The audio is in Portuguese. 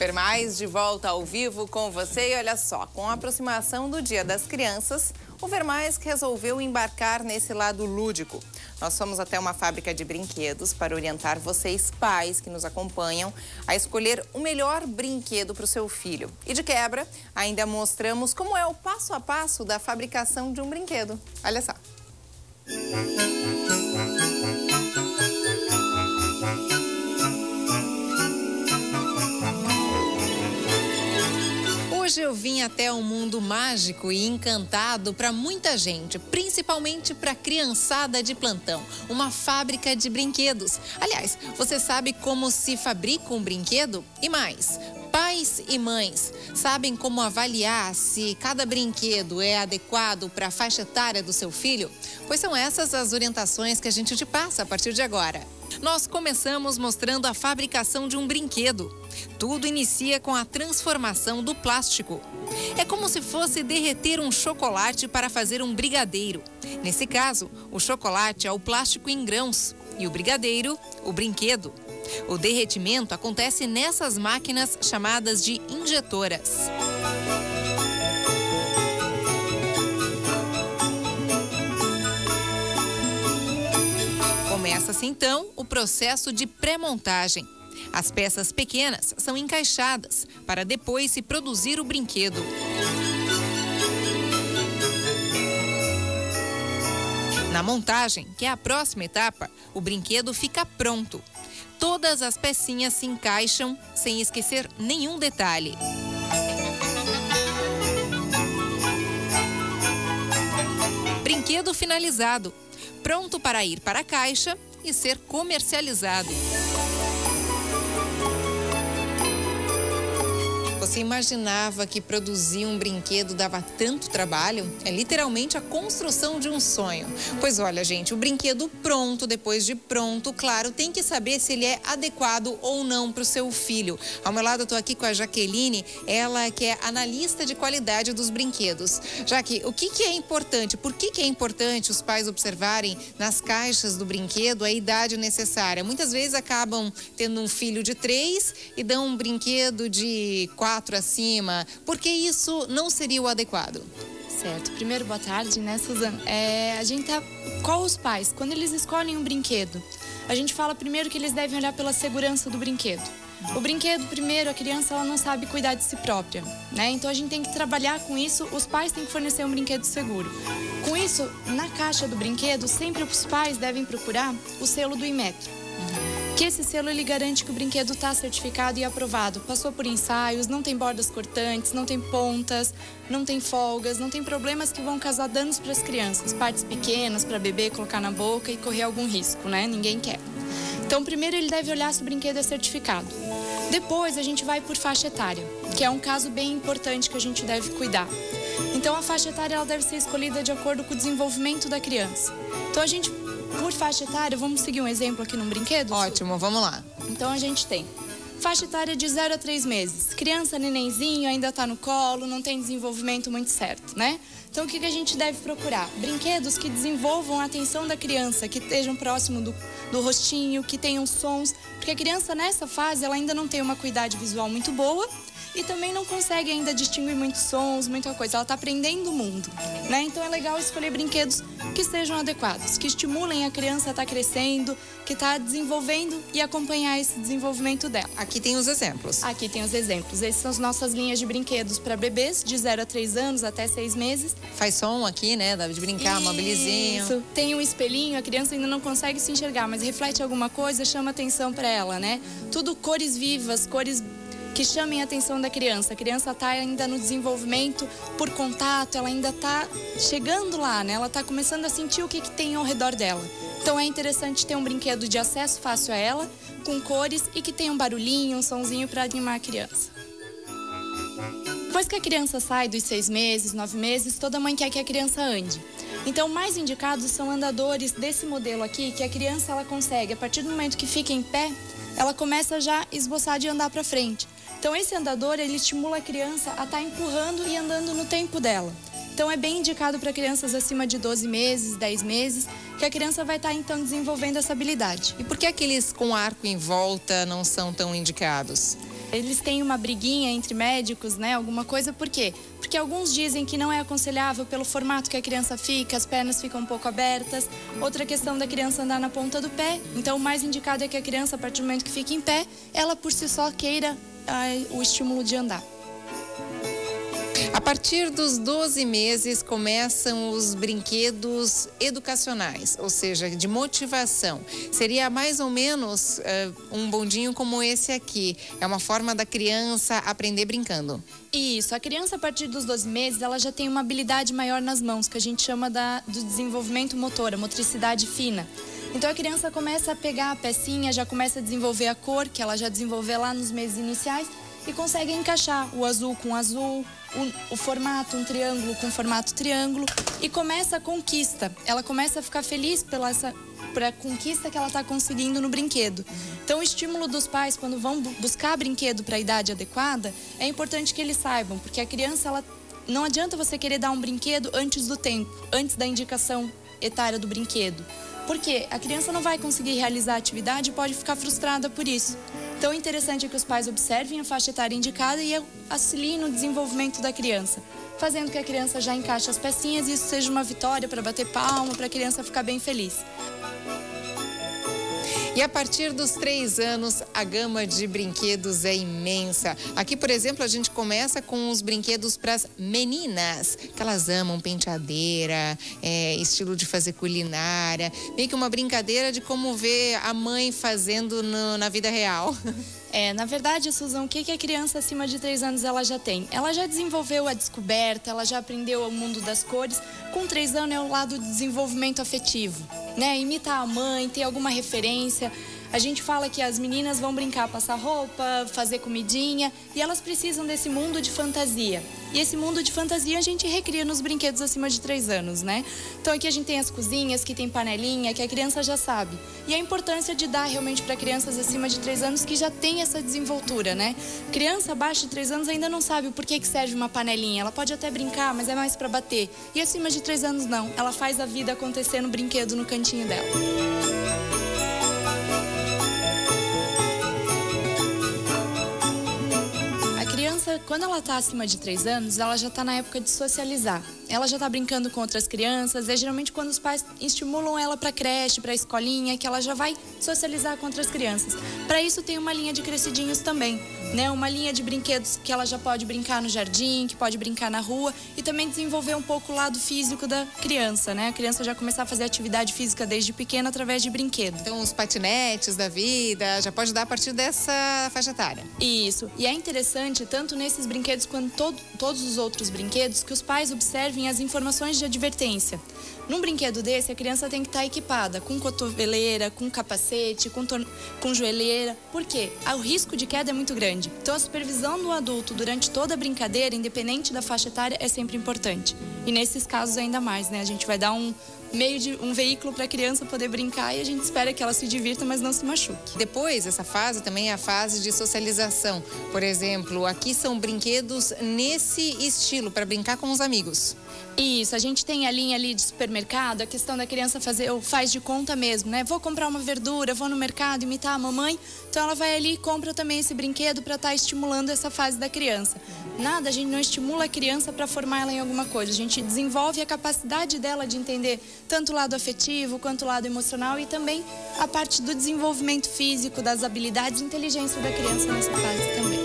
Vermais de volta ao vivo com você e olha só, com a aproximação do Dia das Crianças, o Vermais resolveu embarcar nesse lado lúdico. Nós fomos até uma fábrica de brinquedos para orientar vocês, pais que nos acompanham, a escolher o melhor brinquedo para o seu filho. E de quebra, ainda mostramos como é o passo a passo da fabricação de um brinquedo. Olha só. Hoje eu vim até um mundo mágico e encantado para muita gente, principalmente para a criançada de plantão, uma fábrica de brinquedos. Aliás, você sabe como se fabrica um brinquedo? E mais, pais e mães sabem como avaliar se cada brinquedo é adequado para a faixa etária do seu filho? Pois são essas as orientações que a gente te passa a partir de agora. Nós começamos mostrando a fabricação de um brinquedo. Tudo inicia com a transformação do plástico. É como se fosse derreter um chocolate para fazer um brigadeiro. Nesse caso, o chocolate é o plástico em grãos e o brigadeiro, o brinquedo. O derretimento acontece nessas máquinas chamadas de injetoras. Começa-se então o processo de pré-montagem. As peças pequenas são encaixadas para depois se produzir o brinquedo. Na montagem, que é a próxima etapa, o brinquedo fica pronto. Todas as pecinhas se encaixam sem esquecer nenhum detalhe. Brinquedo finalizado, pronto para ir para a caixa e ser comercializado. Você imaginava que produzir um brinquedo dava tanto trabalho? É literalmente a construção de um sonho. Pois olha, gente, o brinquedo pronto, depois de pronto, claro, tem que saber se ele é adequado ou não para o seu filho. Ao meu lado eu estou aqui com a Jaqueline, ela que é analista de qualidade dos brinquedos. Jaque, o que é importante? Por que é importante os pais observarem nas caixas do brinquedo a idade necessária? Muitas vezes acabam tendo um filho de 3 e dão um brinquedo de 4 acima, porque isso não seria o adequado? Certo. Primeiro, boa tarde, né, Suzana? A gente tá... Qual os pais? Quando eles escolhem um brinquedo, a gente fala primeiro que eles devem olhar pela segurança do brinquedo. O brinquedo, primeiro, a criança ela não sabe cuidar de si própria, né? Então a gente tem que trabalhar com isso, os pais têm que fornecer um brinquedo seguro. Com isso, na caixa do brinquedo, sempre os pais devem procurar o selo do Inmetro. Que esse selo ele garante que o brinquedo está certificado e aprovado. Passou por ensaios, não tem bordas cortantes, não tem pontas, não tem folgas, não tem problemas que vão causar danos para as crianças. Partes pequenas para beber, colocar na boca e correr algum risco, né? Ninguém quer. Então, primeiro ele deve olhar se o brinquedo é certificado. Depois a gente vai por faixa etária, que é um caso bem importante que a gente deve cuidar. Então, a faixa etária ela deve ser escolhida de acordo com o desenvolvimento da criança. Então, a gente... Por faixa etária, vamos seguir um exemplo aqui num brinquedo? Ótimo, vamos lá. Então a gente tem faixa etária de 0 a 3 meses. Criança, nenenzinho, ainda está no colo, não tem desenvolvimento muito certo, né? Então o que a gente deve procurar? Brinquedos que desenvolvam a atenção da criança, que estejam próximo do rostinho, que tenham sons. Porque a criança nessa fase, ela ainda não tem uma acuidade visual muito boa e também não consegue ainda distinguir muitos sons, muita coisa. Ela está aprendendo o mundo, né? Então é legal escolher brinquedos que sejam adequados, que estimulem a criança a estar crescendo, que está desenvolvendo e acompanhar esse desenvolvimento dela. Aqui tem os exemplos. Aqui tem os exemplos. Essas são as nossas linhas de brinquedos para bebês de 0 a 3 anos até 6 meses. Faz som aqui, né? Dá de brincar, mobilizinho. Isso. Tem um espelhinho, a criança ainda não consegue se enxergar, mas reflete alguma coisa, chama atenção para ela, né? Tudo cores vivas, cores que chamem a atenção da criança. A criança está ainda no desenvolvimento por contato, ela ainda está chegando lá, né? Ela está começando a sentir o que tem ao redor dela. Então é interessante ter um brinquedo de acesso fácil a ela, com cores e que tenha um barulhinho, um sonzinho para animar a criança. Depois que a criança sai dos 6 meses, 9 meses, toda mãe quer que a criança ande. Então, mais indicados são andadores desse modelo aqui, que a criança ela consegue, a partir do momento que fica em pé, ela começa já a esboçar de andar para frente. Então, esse andador, ele estimula a criança a estar empurrando e andando no tempo dela. Então, é bem indicado para crianças acima de 12 meses, 10 meses, que a criança vai estar, então, desenvolvendo essa habilidade. E por que aqueles com arco em volta não são tão indicados? eles têm uma briguinha entre médicos, né? Alguma coisa, por quê? Porque alguns dizem que não é aconselhável pelo formato que a criança fica, as pernas ficam um pouco abertas. Outra questão da criança andar na ponta do pé. Então, o mais indicado é que a criança, a partir do momento que fica em pé, ela por si só queira o estímulo de andar. A partir dos 12 meses começam os brinquedos educacionais, ou seja, de motivação. Seria mais ou menos um bondinho como esse aqui. É uma forma da criança aprender brincando. Isso, a criança a partir dos 12 meses, ela já tem uma habilidade maior nas mãos, que a gente chama do desenvolvimento motor, a motricidade fina. Então a criança começa a pegar a pecinha, já começa a desenvolver a cor, que ela já desenvolveu lá nos meses iniciais, e consegue encaixar o azul com azul, o formato, um triângulo com formato triângulo, e começa a conquista. Ela começa a ficar feliz pela conquista que ela está conseguindo no brinquedo. Então, o estímulo dos pais, quando vão buscar brinquedo para a idade adequada, é importante que eles saibam, porque a criança, não adianta você querer dar um brinquedo antes do tempo, antes da indicação etária do brinquedo. Porque a criança não vai conseguir realizar a atividade e pode ficar frustrada por isso. Então, o interessante é que os pais observem a faixa etária indicada e auxiliem no desenvolvimento da criança, fazendo que a criança já encaixe as pecinhas e isso seja uma vitória para bater palma, para a criança ficar bem feliz. E a partir dos 3 anos, a gama de brinquedos é imensa. Aqui, por exemplo, a gente começa com os brinquedos para as meninas, que elas amam penteadeira, estilo de fazer culinária, meio que uma brincadeira de como ver a mãe fazendo na vida real. Na verdade, Susan, o que a criança acima de 3 anos ela já tem? Ela já desenvolveu a descoberta, ela já aprendeu o mundo das cores. Com 3 anos é o lado do desenvolvimento afetivo, né? Imitar a mãe, ter alguma referência. A gente fala que as meninas vão brincar, passar roupa, fazer comidinha, e elas precisam desse mundo de fantasia. E esse mundo de fantasia a gente recria nos brinquedos acima de 3 anos, né? Então aqui a gente tem as cozinhas, que tem panelinha, que a criança já sabe. E a importância de dar realmente para crianças acima de 3 anos que já tem essa desenvoltura, né? Criança abaixo de 3 anos ainda não sabe o porquê que serve uma panelinha. Ela pode até brincar, mas é mais para bater. E acima de 3 anos não. Ela faz a vida acontecer no brinquedo, no cantinho dela. Quando ela está acima de 3 anos, ela já está na época de socializar. Ela já está brincando com outras crianças. É geralmente quando os pais estimulam ela para creche, para escolinha, que ela já vai socializar com outras crianças. Para isso tem uma linha de crescidinhos também, né? Uma linha de brinquedos que ela já pode brincar no jardim, que pode brincar na rua e também desenvolver um pouco o lado físico da criança, né? A criança já começar a fazer atividade física desde pequena através de brinquedo. Então os patinetes da vida já pode dar a partir dessa faixa etária. Isso. E é interessante, tanto nesses brinquedos quanto todos os outros brinquedos, que os pais observem as informações de advertência. Num brinquedo desse, a criança tem que estar equipada com cotoveleira, com capacete, com joelheira. Por quê? O risco de queda é muito grande. Então, a supervisão do adulto durante toda a brincadeira, independente da faixa etária, é sempre importante. E nesses casos ainda mais, né? A gente vai dar um veículo para a criança poder brincar e a gente espera que ela se divirta, mas não se machuque. Depois, essa fase também é a fase de socialização. Por exemplo, aqui são brinquedos nesse estilo, para brincar com os amigos. Isso, a gente tem a linha ali de supermercado, a questão da criança fazer ou faz de conta mesmo, né? Vou comprar uma verdura, vou no mercado imitar a mamãe, então ela vai ali e compra também esse brinquedo para estar estimulando essa fase da criança. Nada, a gente não estimula a criança para formar ela em alguma coisa, a gente desenvolve a capacidade dela de entender tanto o lado afetivo quanto o lado emocional e também a parte do desenvolvimento físico, das habilidades e inteligência da criança nessa fase também.